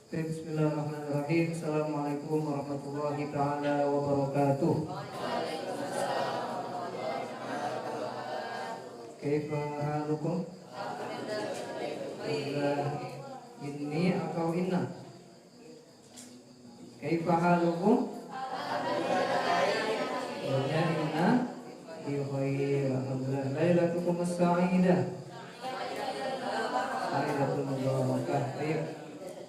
Bismillahirrahmanirrahim. Assalamualaikum warahmatullahi taala wabarakatuh. Kaifa halukum? Ini atau inna? Kaifa halukum? Ya inna bi khair. Alhamdulillah. Lailatukum as-sa'idah. Lailatul mubarakah. Baik.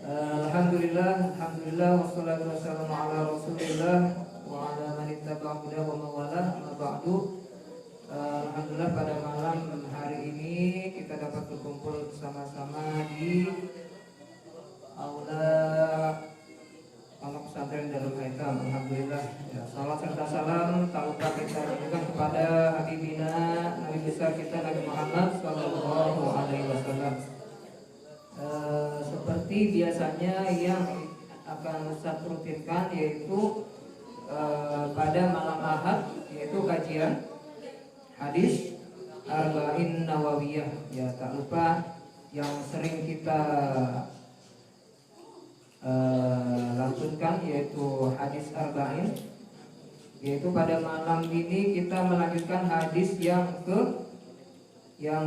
Alhamdulillah wassalatu wassalamu ala Rasulillah wa ala man ittaba'a hudahu wa mawalah. Amma ba'du. Alhamdulillah pada malam hari ini kita dapat berkumpul bersama-sama di aula Pondok Pesantren Darul Aitam. Alhamdulillah. Ya, salam serta salam tak lupa kita juga kepada habibina Nabi besar kita Nabi Muhammad sallallahu alaihi wasallam. Seperti biasanya yang akan saya rutinkan yaitu pada malam Ahad, yaitu kajian hadis Arba'in Nawawiyah. Ya, tak lupa yang sering kita lanjutkan yaitu hadis Arba'in, yaitu pada malam ini kita melanjutkan hadis yang kedua, ya,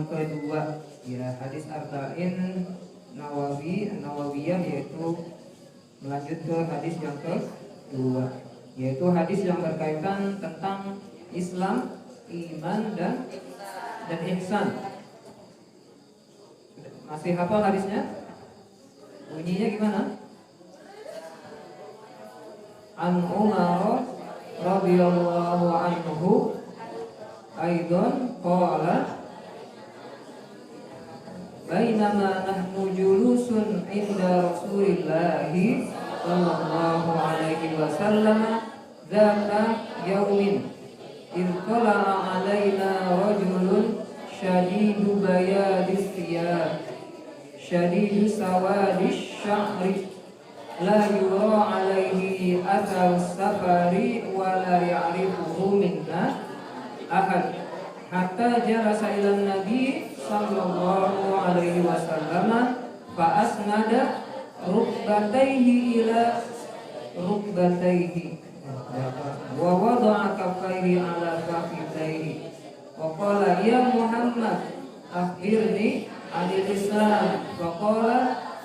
hadis Arba'in Nawawiyah, yaitu melanjut ke hadis yang kedua, yaitu hadis yang berkaitan tentang Islam, iman dan ihsan. Masih hafal hadisnya? Bunyinya gimana? An Umar radhiyallahu anhu aidan qala bainama nahnu julusun inda Rasulillahi sallallahu alaihi wasallam dzaka yaumin irqala alaina rajulun syadidu bayadis thiyab syadidu sawadis sya'ri la yura alaihi athar safari wa la ya'rifuhu minna ahad hatta jalasa ila nabi sallallahu alaihi wasallam fa asnada rukbatayhi ila rukbatayhi wa wada'a kaffayhi ala fakhidayhi wa qala ya Muhammad akhbirni anil Islam. Wa qala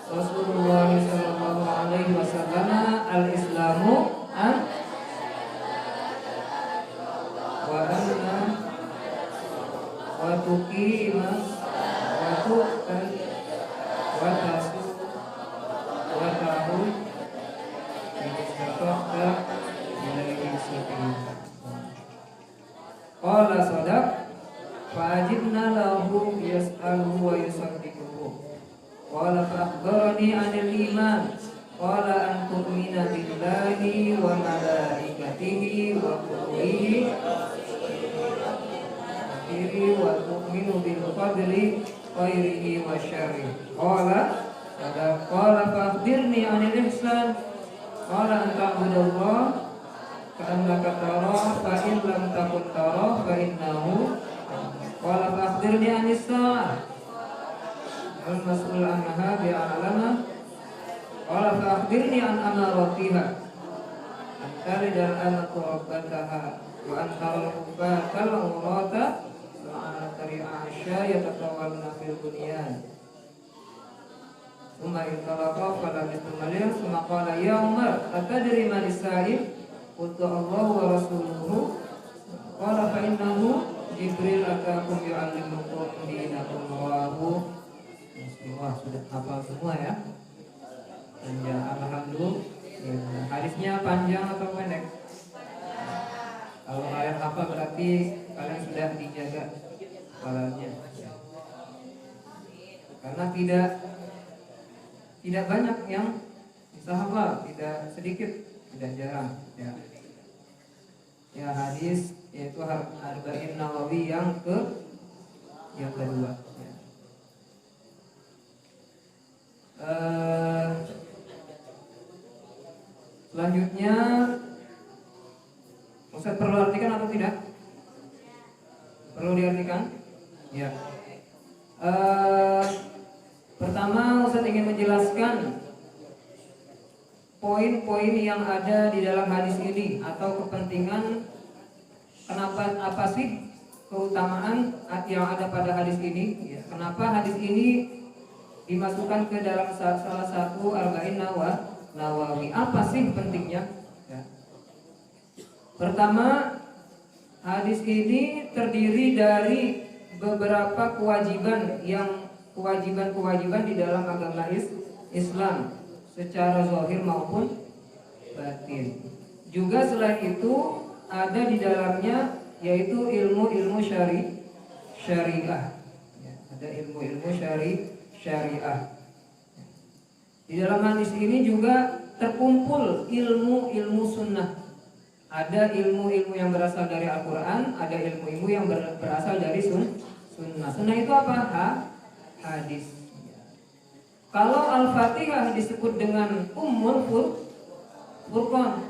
Rasulullah sallallahu alaihi wasallam al-islamu an wa anna wa tuqima wa tuqan wa tasu wa tahu istaqta ilaihi sabila. Qala sadaq fa ajibna lahu yas'aluhu wa yusaddiquhu. Qala fa akhbarani 'anil iman. Qala an tu'mina billahi wa malaikatihi wa kutubihi wa tu'minu bil qadri khairihi wa syarrihi. Qala fa akhbirni 'anil ihsan. Qala an ta'budallaha ka'annaka tarahu fa in lam takun tarahu fa innahu. Qala fa akhbirni 'anis sa'ah. Al-mas'ul anha bi'alama. Qala fa akhbirni 'an amaratiha. Antari dal amatu rabbataha wa antaral hubbatal urata ma'atari Aisyah yatatawalna fil bunyan. Summa intalaqa falam yatumalil. Summa qala ya Umar atadri man as-sa'il? Qultu Allah wa rasuluhu. Qala fa innahu Jibril atakum yu'allimukum dinakum. Rawahu Muslim. Wah, sudah hafal semua ya. Ya, alhamdulillah. Hadisnya panjang atau pendek? Kalau kalian hafal berarti kalian sudah dijaga kepalanya. Karena tidak banyak yang bisa hafal, tidak sedikit, tidak jarang. Ya, hadis yaitu Arba'in Nawawi yang kedua. Ya. Selanjutnya Ustaz perlu artikan atau tidak? Perlu diartikan? Ya. Pertama Ustaz ingin menjelaskan poin-poin yang ada di dalam hadis ini atau kepentingan apa sih keutamaan yang ada pada hadis ini ya. Kenapa hadis ini dimasukkan ke dalam salah satu arba'in nawawi, apa sih pentingnya ya. Pertama, hadis ini terdiri dari beberapa kewajiban di dalam agama Islam secara zahir maupun batin. Juga selain itu ada di dalamnya yaitu ilmu-ilmu syariah. Ya, ada ilmu-ilmu syariah. Di dalam hadis ini juga terkumpul ilmu-ilmu sunnah. Ada ilmu-ilmu yang berasal dari Al-Quran, ada ilmu-ilmu yang berasal dari sunnah. Sunnah itu apa? Hadis. Kalau Al-Fatihah disebut dengan Ummul Furqan,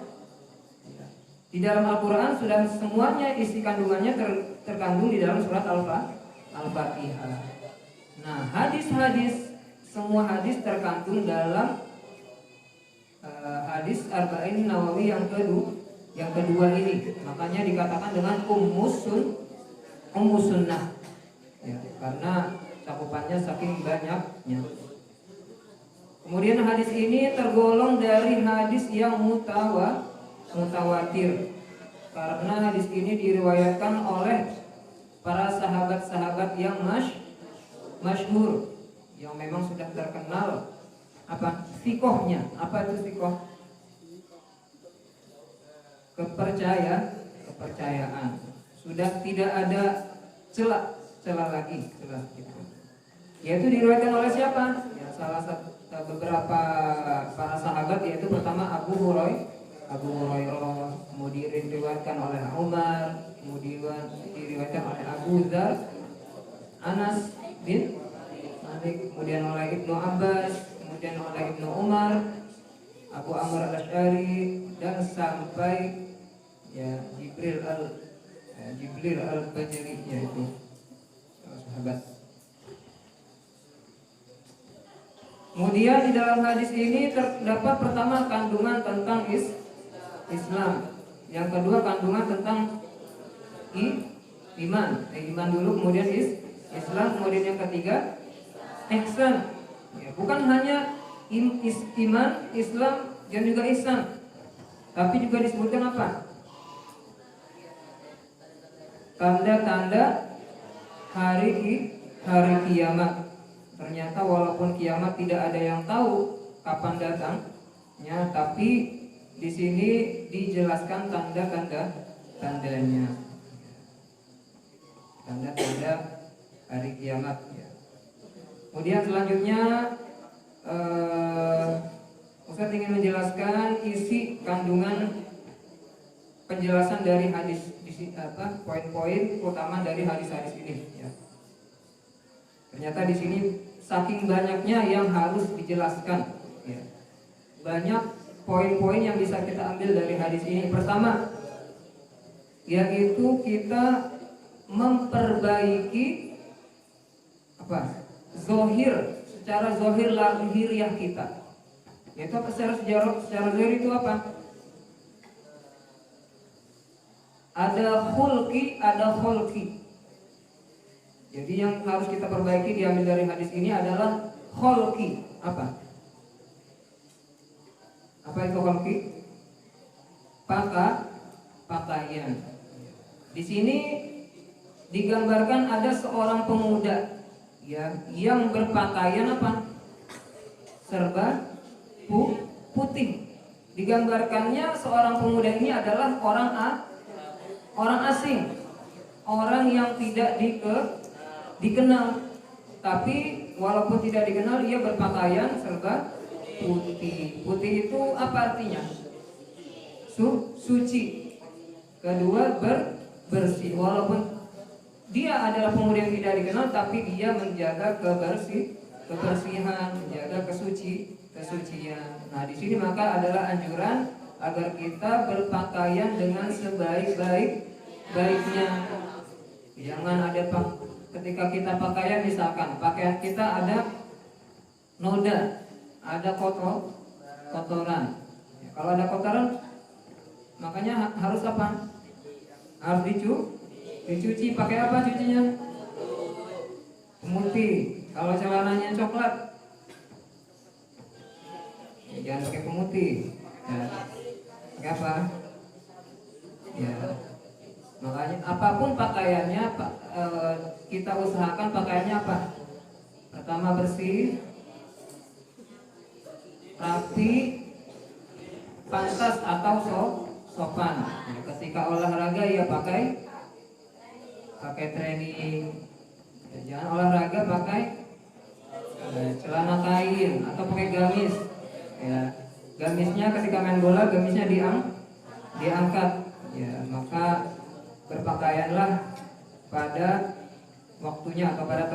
di dalam Al-Quran sudah semuanya isi kandungannya terkandung di dalam surat Al-Fatihah. Nah, semua hadis terkandung dalam hadis arba'in nawawi yang kedua ini. Makanya dikatakan dengan ummus sunnah ya, karena cakupannya saking banyaknya. Kemudian hadis ini tergolong dari hadis yang mutawatir karena hadis ini diriwayatkan oleh para sahabat-sahabat yang masyhur, yang memang sudah terkenal fiqhnya. Apa itu fiqh? Kepercayaan. Sudah tidak ada celah lagi gitu. Yaitu diriwayatkan oleh siapa? Ya, salah satu beberapa para sahabat, yaitu pertama Abu Hurairah, kemudian diriwayatkan oleh Umar, kemudian diriwayatkan oleh Abu Dzar, Anas bin Malik, kemudian oleh Ibnu Abbas, kemudian oleh Ibnu Umar, Abu Amr al-Asy'ari, dan sampai ya Jibril al-Bajali, yaitu sahabat. Kemudian di dalam hadis ini terdapat pertama kandungan tentang Islam, yang kedua kandungan tentang iman. Iman dulu, kemudian Islam, kemudian yang ketiga ihsan. Ya, bukan hanya iman, Islam, dan juga ihsan, tapi juga disebutkan apa? Tanda-tanda hari kiamat. Ternyata walaupun kiamat tidak ada yang tahu kapan datangnya, tapi di sini dijelaskan tanda-tandanya. Tanda-tanda hari kiamat ya. Kemudian selanjutnya Ustaz ingin menjelaskan isi kandungan penjelasan dari hadis poin-poin utama dari hadis-hadis ini ya. Ternyata di sini saking banyaknya yang harus dijelaskan ya. Banyak poin-poin yang bisa kita ambil dari hadis ini. Pertama, yaitu kita memperbaiki secara zahir lahiriah kita. Yaitu apa? Secara zahir itu apa? Ada khulqi, ada kholqi. Jadi yang harus kita perbaiki diambil dari hadis ini adalah kholqi. Apa itu kholqi? Pakaian. Di sini digambarkan ada seorang pemuda ya, yang berpakaian serba putih. Digambarkannya seorang pemuda ini adalah orang asing, orang yang tidak dikenal, tapi walaupun tidak dikenal ia berpakaian serba putih. Putih itu apa artinya? Suci. Kedua, bersih. Walaupun dia adalah pemuda yang tidak dikenal, tapi dia menjaga kebersihan, menjaga kesucian. Nah, di sini maka adalah anjuran agar kita berpakaian dengan sebaik-baiknya. Jangan ada ketika kita pakaian, misalkan pakaian kita ada noda, ada kotoran, Ya, kalau ada kotoran, makanya harus apa? Harus dicuci. Pakai apa cucinya? Pemutih. Kalau celananya coklat, ya, jangan pakai pemutih. Ya. Pakai apa? Ya. Makanya apapun pakaiannya, kita usahakan pakaiannya apa? Pertama bersih, rapi, pantas atau sopan. Ya, ketika olahraga ya pakai training. Ya, jangan olahraga pakai celana kain atau pakai gamis. Ya, gamisnya ketika main bola gamisnya diangkat. Ya, maka berpakaianlah pada waktunya atau pada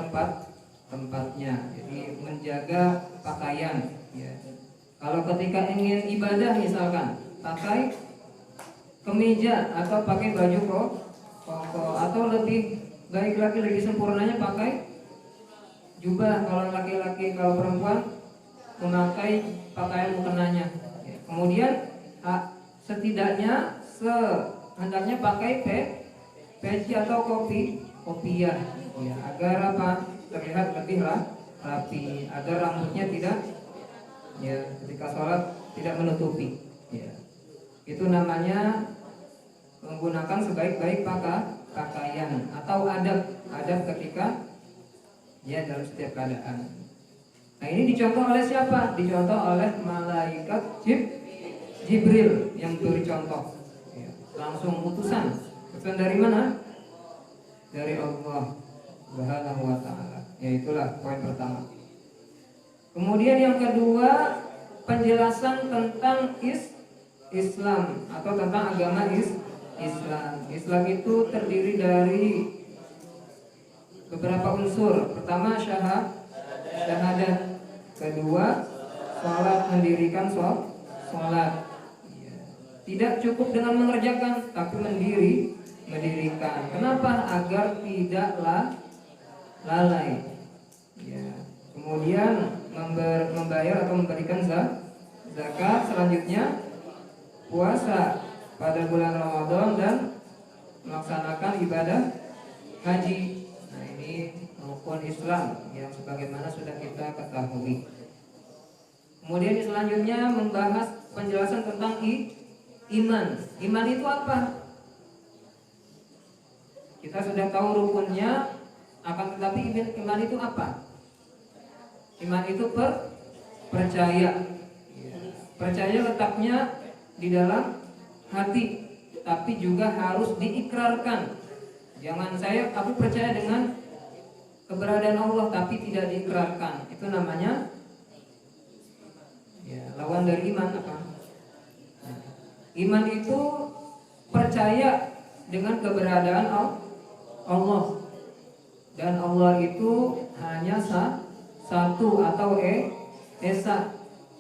tempatnya. Jadi menjaga pakaian. Ya. Kalau ketika ingin ibadah misalkan pakai kemeja atau pakai baju koko, atau lebih baik lagi lebih sempurnanya pakai jubah kalau laki-laki, kalau perempuan memakai pakaian mukenanya. Ya. Kemudian setidaknya hendaknya pakai peci atau kopiah ya, agar apa? Terlihat lebih rapi, agar rambutnya tidak ya ketika sholat tidak menutupi. Ya. Itu namanya menggunakan sebaik-baik pakaian atau adab ketika ya dalam setiap keadaan. Nah, ini dicontoh oleh siapa? Dicontoh oleh malaikat Jibril yang beri contoh. Ya. Langsung utusan dari mana? Dari Allah Subhanahu wa ta'ala. Ya, itulah poin pertama. Kemudian yang kedua, penjelasan tentang Islam atau tentang agama Islam. Islam itu terdiri dari beberapa unsur. Pertama syahadat. Kedua, sholat, mendirikan sholat. Ya. Tidak cukup dengan mengerjakan, tapi mendirikan. Kenapa? Agar tidaklah lalai. Ya. Kemudian membayar atau memberikan zakat. Selanjutnya puasa pada bulan Ramadan dan melaksanakan ibadah haji. Nah, ini rukun Islam yang sebagaimana sudah kita ketahui. Kemudian selanjutnya membahas penjelasan tentang iman. Iman itu apa? Kita sudah tahu rukunnya, akan tetapi iman itu apa? Iman itu percaya. Percaya letaknya di dalam hati, tapi juga harus diikrarkan. Jangan aku percaya dengan keberadaan Allah tapi tidak diikrarkan. Itu namanya ya, lawan dari iman apa? Iman itu percaya dengan keberadaan Allah, dan Allah itu hanya satu atau esa,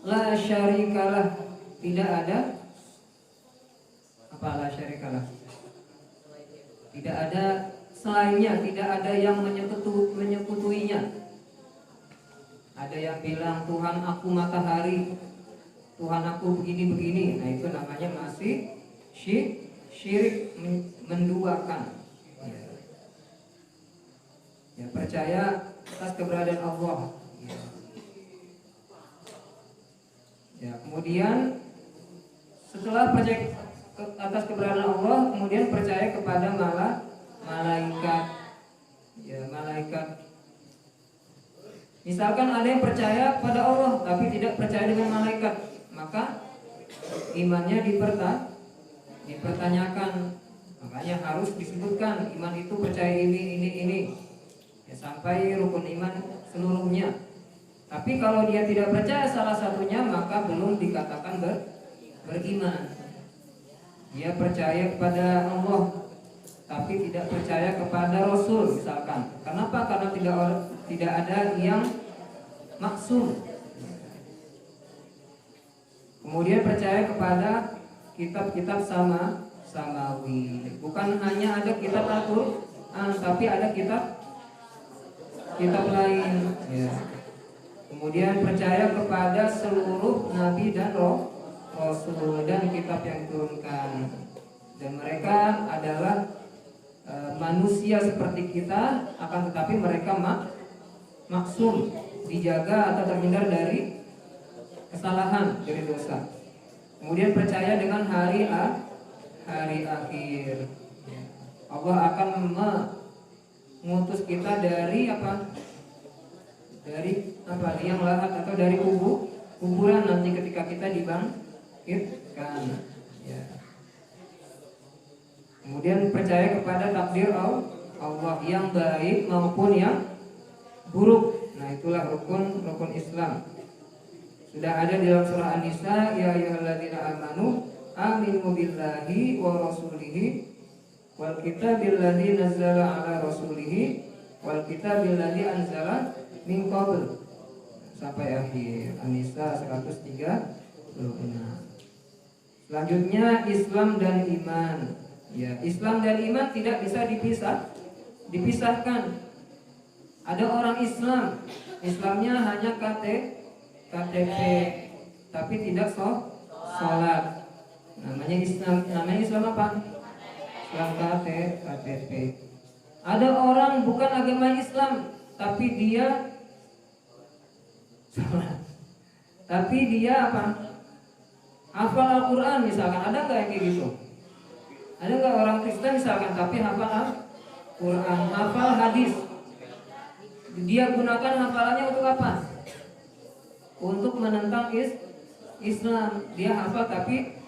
la syarikalah, tidak ada apa, la syarikalah, tidak ada selainnya, tidak ada yang menyekutuinya. Ada yang bilang Tuhan aku matahari, Tuhan aku begini. Nah, itu namanya masih syirik, menduakan. Ya, percaya atas keberadaan Allah. Ya, kemudian setelah percaya atas keberadaan Allah, kemudian percaya kepada malaikat. Ya, malaikat. Misalkan ada yang percaya pada Allah tapi tidak percaya dengan malaikat, maka imannya dipertanyakan. Makanya harus disebutkan iman itu percaya ini. Ya, sampai rukun iman seluruhnya. Tapi kalau dia tidak percaya salah satunya, maka belum dikatakan beriman. Dia percaya kepada Allah tapi tidak percaya kepada Rasul misalkan. Kenapa? Karena tidak ada yang maksum. Kemudian percaya kepada kitab-kitab samawi. Bukan hanya ada kitab Al-Qur'an, tapi ada kitab lain. Ya. Kemudian percaya kepada seluruh nabi dan Rasul dan kitab yang diturunkan. Dan mereka adalah manusia seperti kita, akan tetapi mereka maksum, dijaga atau terhindar dari kesalahan, dari dosa. Kemudian percaya dengan hari akhir. Allah akan mengutus kita dari apa? Dari apa? Liang lahat atau dari kuburan nanti ketika kita dibangkitkan. Ya. Kemudian percaya kepada takdir Allah yang baik maupun yang buruk. Nah, itulah rukun Islam. Sudah ada di dalam surah An-Nisa, ya ayyuhalladzina amanu aminu billahi wa rasulihi wal kitabil ladzi nazzala ala rasulihi wal kitabil ladzi anzala min qabl. Sampai akhir An-Nisa 136. Selanjutnya Islam dan iman. Ya, Islam dan iman tidak bisa dipisahkan. Ada orang Islam, Islamnya hanya KTP, tapi tidak sholat. Namanya Islam apa? Islam KTP. Ada orang bukan agama Islam, tapi dia sholat. Tapi dia apa? Hafal Al-Quran misalkan. Ada nggak yang kayak gitu? Ada nggak orang Kristen misalkan tapi hafal Al-Quran, hafal hadis? Dia gunakan hafalannya untuk apa? Untuk menentang Islam. Dia hafal tapi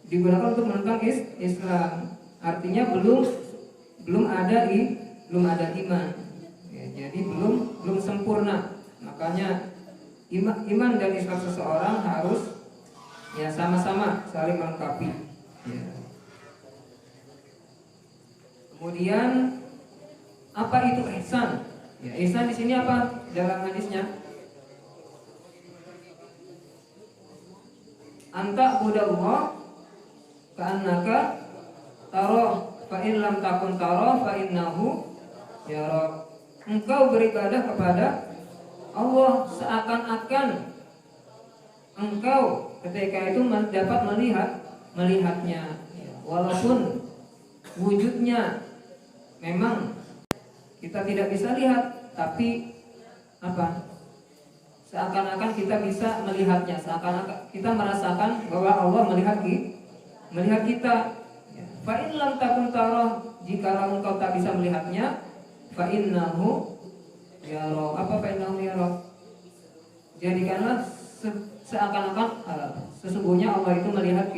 digunakan untuk menentang Islam. Artinya belum ada iman. Ya, jadi belum sempurna. Makanya iman dan Islam seseorang harus ya sama-sama saling melengkapi. Ya. Kemudian apa itu ihsan? Ya, ihsan di sini apa dalam hadisnya? Anta budallah ka'annaka taro fa in lam takun taro fa innahu yara. Engkau beribadah kepada Allah seakan-akan engkau ketika itu dapat melihatnya, walaupun wujudnya memang kita tidak bisa lihat, tapi apa? Seakan-akan kita bisa melihatnya, seakan-akan kita merasakan bahwa Allah melihat kita. Fa in lam takun tara, jika engkau tak bisa melihatnya, fa innahu yara. Apa fa innahu yara? Jadikanlah seakan-akan sesungguhnya Allah itu melihat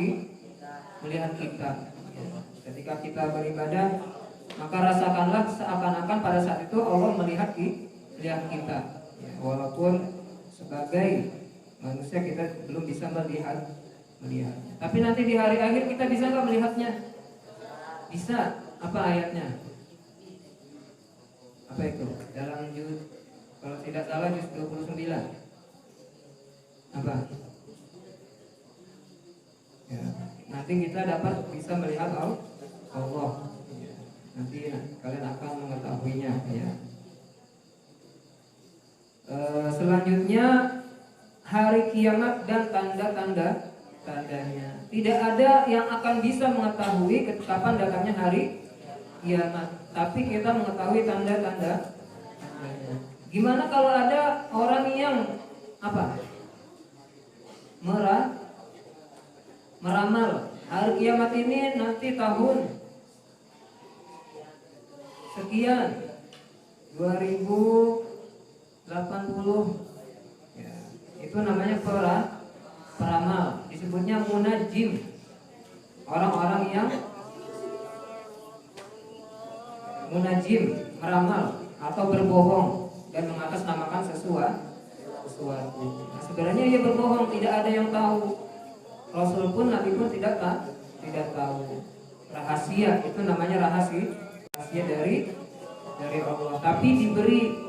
kita. Ketika kita beribadah, maka rasakanlah seakan-akan pada saat itu Allah melihat kita. Ya, walaupun sebagai manusia kita belum bisa melihatnya. Tapi nanti di hari akhir kita bisa nggak melihatnya? Bisa. Apa ayatnya? Apa itu? Dalam juz, kalau tidak salah juz 29. Apa? Ya, nanti kita dapat bisa melihat Allah. Ya, nanti kalian akan mengetahuinya. Ya. Selanjutnya hari kiamat dan tandanya. Tidak ada yang akan bisa mengetahui kapan datangnya hari kiamat, tapi kita mengetahui tanda-tanda. Gimana kalau ada orang yang apa? Meramal hari kiamat ini nanti tahun sekian 2080. Ya, itu namanya peramal, disebutnya munajim. Orang-orang yang munajim, meramal atau berbohong dan mengatasnamakan sesuatu. Nah, sebenarnya ia berbohong, tidak ada yang tahu. Rasul pun, Nabi pun tidak tahu. Rahasia, itu namanya rahasia dari Allah. Tapi diberi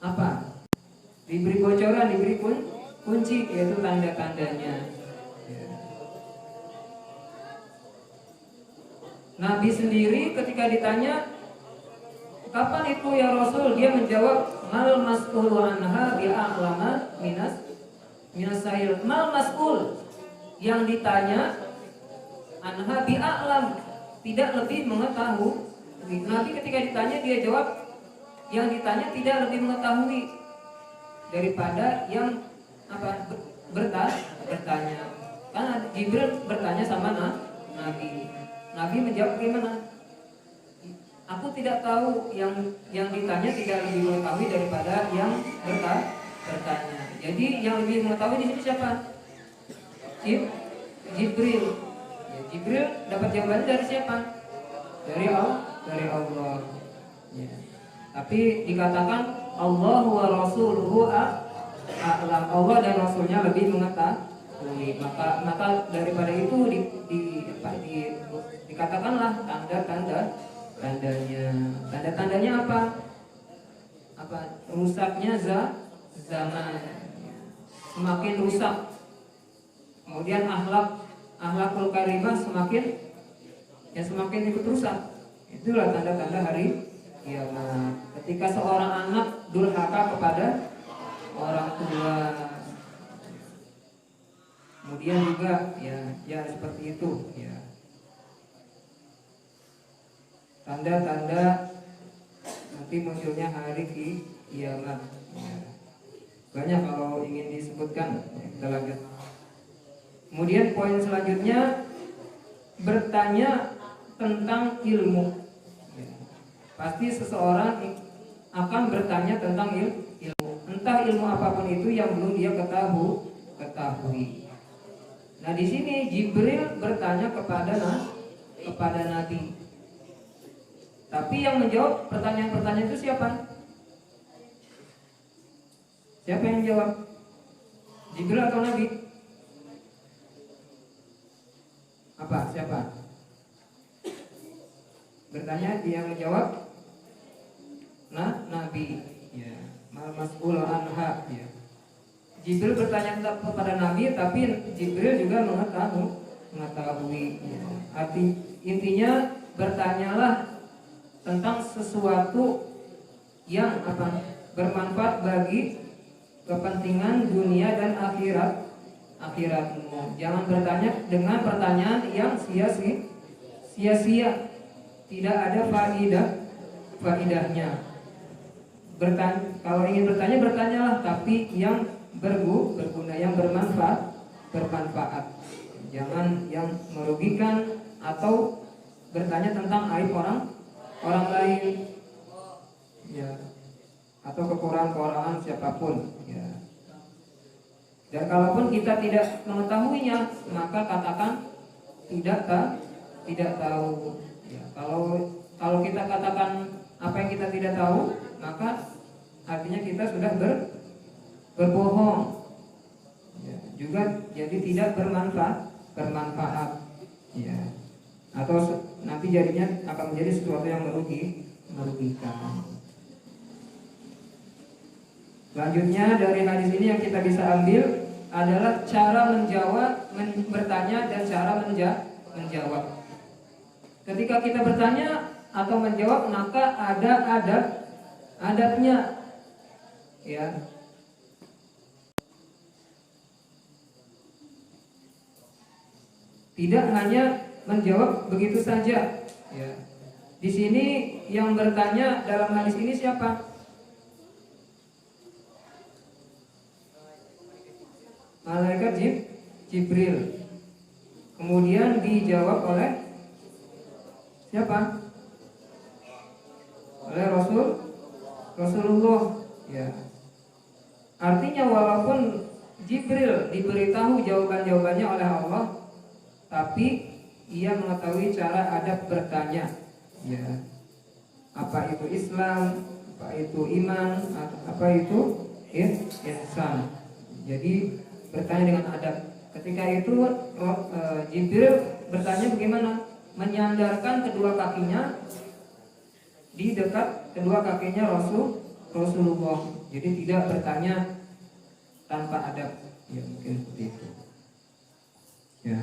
apa? Diberi bocoran, diberi kunci, yaitu tanda-tandanya. Nabi sendiri ketika ditanya kapan itu ya Rasul, dia menjawab mal mas'ulu anha bi'a'lama minasail mal mas'ul, yang ditanya anha bi'a'lam, tidak lebih mengetahui. Nabi ketika ditanya dia jawab yang ditanya tidak lebih mengetahui daripada yang bertanya. Karena Jibril bertanya sama Nabi. Nabi menjawab gimana? Aku tidak tahu, yang ditanya tidak lebih mengetahui daripada yang bertanya. Jadi yang lebih mengetahui di sini siapa? Jibril. Ya, Jibril dapat jawabannya dari siapa? Dari Allah. Ya. Tapi dikatakan Allah wa rasuluhu a'lam. Allah dan Rasulnya lebih mengetahui. Maka daripada itu dikatakanlah tandanya apa? Rusaknya zaman, semakin rusak. Kemudian akhlakul karimah semakin ikut rusak. Itulah tanda-tanda hari kiamat. Ketika seorang anak durhaka kepada orang tua, kemudian juga ya seperti itu ya. Tanda-tanda nanti munculnya hari kiamat ya. Banyak kalau ingin disebutkan ya, kita lanjut. Kemudian poin selanjutnya bertanya tentang ilmu ya. Pasti seseorang akan bertanya tentang ilmu, entah ilmu apapun itu yang belum dia ketahui. Nah di sini Jibril bertanya kepada Nabi. Tapi yang menjawab pertanyaan-pertanyaan itu siapa? Siapa yang jawab? Jibril atau Nabi? Siapa? Bertanya, dia yang menjawab Nabi ya. Mas'ul anha ya. Jibril bertanya kepada Nabi, tapi Jibril juga mengetahui ya. Intinya bertanyalah tentang sesuatu yang bermanfaat bagi kepentingan dunia dan akhiratmu. Jangan bertanya dengan pertanyaan yang sia-sia, tidak ada faidahnya. Kalau ingin bertanya, bertanyalah, tapi yang berguna, yang bermanfaat. Jangan yang merugikan atau bertanya tentang aib orang lain ya, atau kekurangan siapapun ya. Dan kalaupun kita tidak mengetahuinya, maka katakan tidak tahu ya. Kalau kita katakan apa yang kita tidak tahu, maka artinya kita sudah berbohong ya. Juga jadi tidak bermanfaat ya. Atau nanti jadinya akan menjadi sesuatu yang merugikan. Selanjutnya dari hadis ini yang kita bisa ambil adalah cara bertanya dan cara menjawab. Ketika kita bertanya atau menjawab, maka ada adabnya ya. Tidak hanya menjawab begitu saja ya. Di sini yang bertanya dalam hadis ini siapa? Malaikat Jibril. Kemudian dijawab oleh siapa? Oleh Rasulullah ya. Artinya walaupun Jibril diberitahu jawabannya oleh Allah, tapi ia mengetahui cara adab bertanya ya. Apa itu Islam, apa itu iman, apa itu ihsan. Jadi bertanya dengan adab. Ketika itu Jibril bertanya bagaimana? Menyandarkan kedua kakinya di dekat kedua kakinya Rasulullah. Jadi tidak bertanya tanpa adab. Ya mungkin seperti itu. Ya.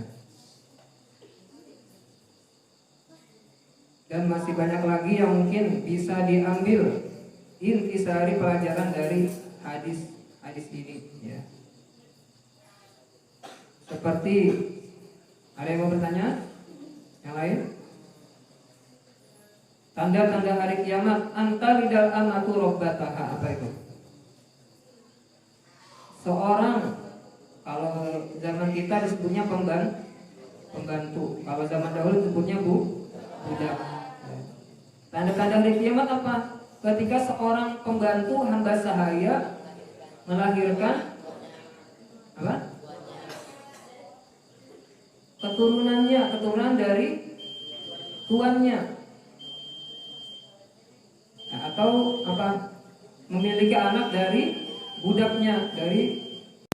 Dan masih banyak lagi yang mungkin bisa diambil intisari pelajaran dari hadis ini ya. Seperti ada yang mau bertanya? Yang lain? Tanda-tanda hari kiamat, antalidal amatu rabbataha, apa itu? Seorang, kalau zaman kita disebutnya pembantu, kalau zaman dahulu disebutnya budak. Tanda-tanda hari kiamat apa? Ketika seorang pembantu hamba sahaya melahirkan apa? Keturunan dari tuannya, atau apa? Memiliki anak dari budaknya, dari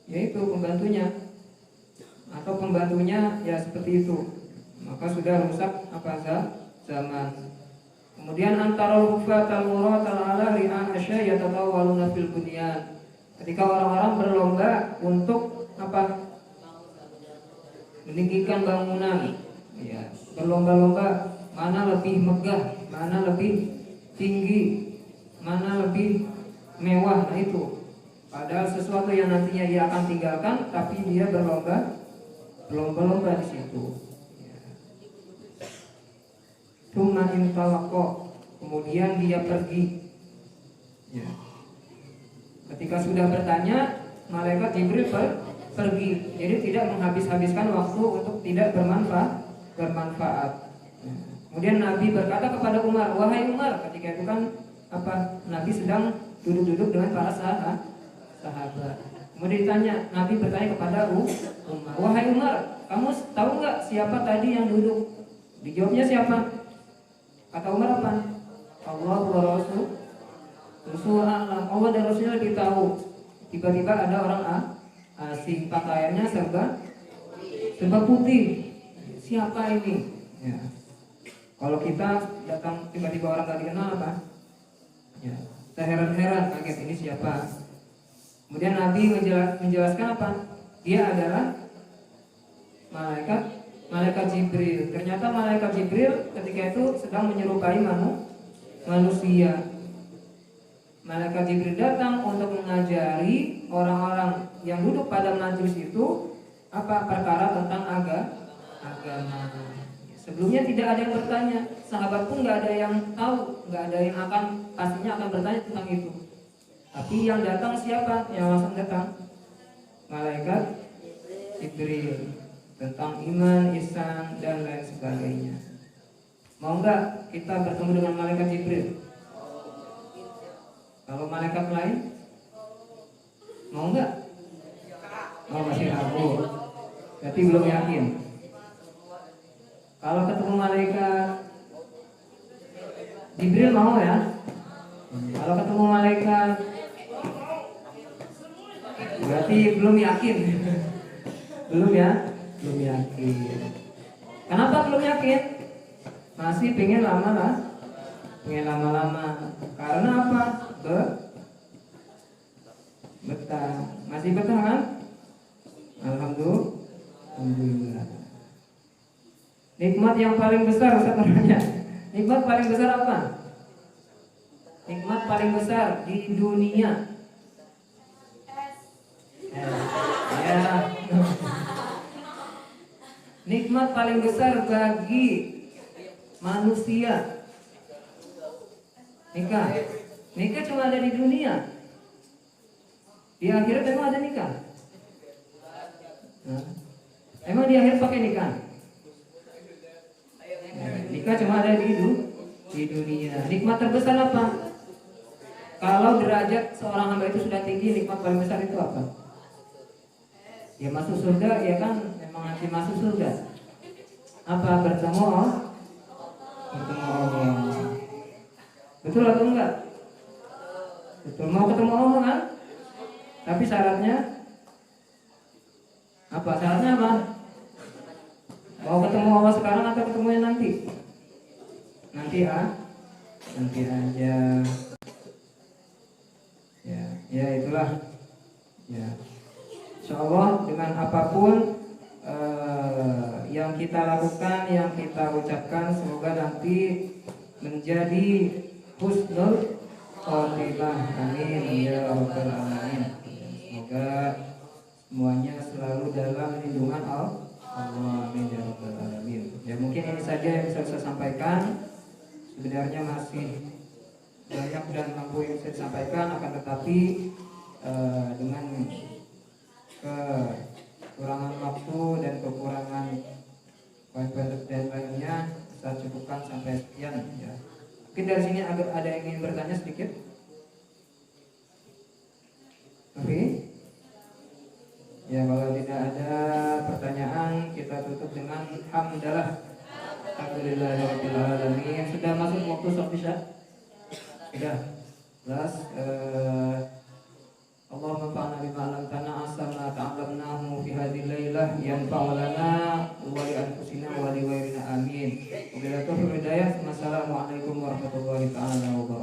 yaitu pembantunya, atau pembantunya ya seperti itu, maka sudah rusak apa zaman. Kemudian antara hufatal muratal ala ri'an asya yatatawaluna fil bunyan. Ketika orang-orang berlomba untuk apa? Meninggikan bangunan. Ya, berlomba-lomba mana lebih megah, mana lebih tinggi, mana lebih mewah. Nah itu. Padahal sesuatu yang nantinya ia akan tinggalkan, tapi dia berlomba-lomba di situ. Tsumma intalaqa, kemudian dia pergi. Ya. Ketika sudah bertanya, malaikat Jibril pergi. Jadi tidak menghabis-habiskan waktu untuk tidak bermanfaat. Ya. Kemudian Nabi berkata kepada Umar, wahai Umar, ketika itu kan apa? Nabi sedang duduk-duduk dengan para sahabat. Kemudian ditanya, Nabi bertanya kepada Umar, wahai Umar, kamu tahu nggak siapa tadi yang duduk? Dijawabnya siapa? Kata Umar apa? Allah wa Rasul. Allah dan Rasulnya lebih tahu. Tiba-tiba ada orang asing, pakaiannya serba putih. Siapa ini? Ya. Kalau kita datang tiba-tiba orang gak dikenal apa? Ya. Kita heran-heran, kaget, ini siapa? Kemudian Nabi menjelaskan apa? Dia adalah malaikat Jibril. Ternyata malaikat Jibril ketika itu sedang menyerupai manusia. Malaikat Jibril datang untuk mengajari orang-orang yang duduk pada majelis itu apa perkara tentang agama. Sebelumnya tidak ada yang bertanya, sahabat pun nggak ada yang tahu, nggak ada yang pastinya akan bertanya tentang itu. Tapi yang datang siapa? Yang langsung datang malaikat Jibril. Tentang iman, ihsan, dan lain sebagainya. Mau nggak kita bertemu dengan malaikat Jibril? Kalau malaikat lain, mau nggak? Oh, masih ragu. Berarti belum yakin. Kalau ketemu malaikat Jibril mau ya? Kalau ketemu malaikat, berarti belum yakin. Belum ya? Belum yakin. Kenapa belum yakin? Masih pengen lama-lama. Karena apa? Betah. Masih betah kan? Alhamdulillah. Nikmat yang paling besar sebenarnya. Nikmat paling besar apa? Nikmat paling besar di dunia. Ya. Nikmat paling besar bagi manusia. Nikah cuma ada di dunia. Di akhirat memang ada nikah. Emang di akhirat pakai nikah? Nikah cuma ada di dunia. Nikmat terbesar apa? Kalau derajat seorang hamba itu sudah tinggi, nikmat paling besar itu apa? Ya masuk surga, ya kan? Memang nanti masuk surga. Apa? Bertemu Allah. Betul atau enggak? Betul, mau ketemu Allah kan? Tapi syaratnya apa? Syaratnya apa? Mau ketemu Allah sekarang atau ketemunya nanti? Nanti aja. Ya itulah. Ya. Insyaallah dengan apapun yang kita lakukan, yang kita ucapkan, semoga nanti menjadi husnul khotimah. Amin ya rabbal alamin. Semoga semuanya selalu dalam lindungan Allah. Amin ya rabbal alamin. Ya mungkin ini saja yang bisa saya sampaikan. Sebenarnya masih banyak dan mampu yang saya sampaikan, akan tetapi dengan kekurangan waktu dan kekurangan poin-poin dan lainnya saya cukupkan sampai sekian ya. Mungkin dari sini ada yang ingin bertanya sedikit. Oke. Ya kalau tidak ada pertanyaan kita tutup dengan hamdalah. Alhamdulillahirabbil alamin. Sudah masuk waktu sholat Isya? Sudah. Jelas. Allahumma fa'alna bima 'allamtana asma ta'allamnahu fi hadhihi lailah yanfa'u lana wa li anfusina wa li ghairina amin. Wabillahi taufiq wal hidayah. Wassalamualaikum warahmatullahi taala wabarakatuh.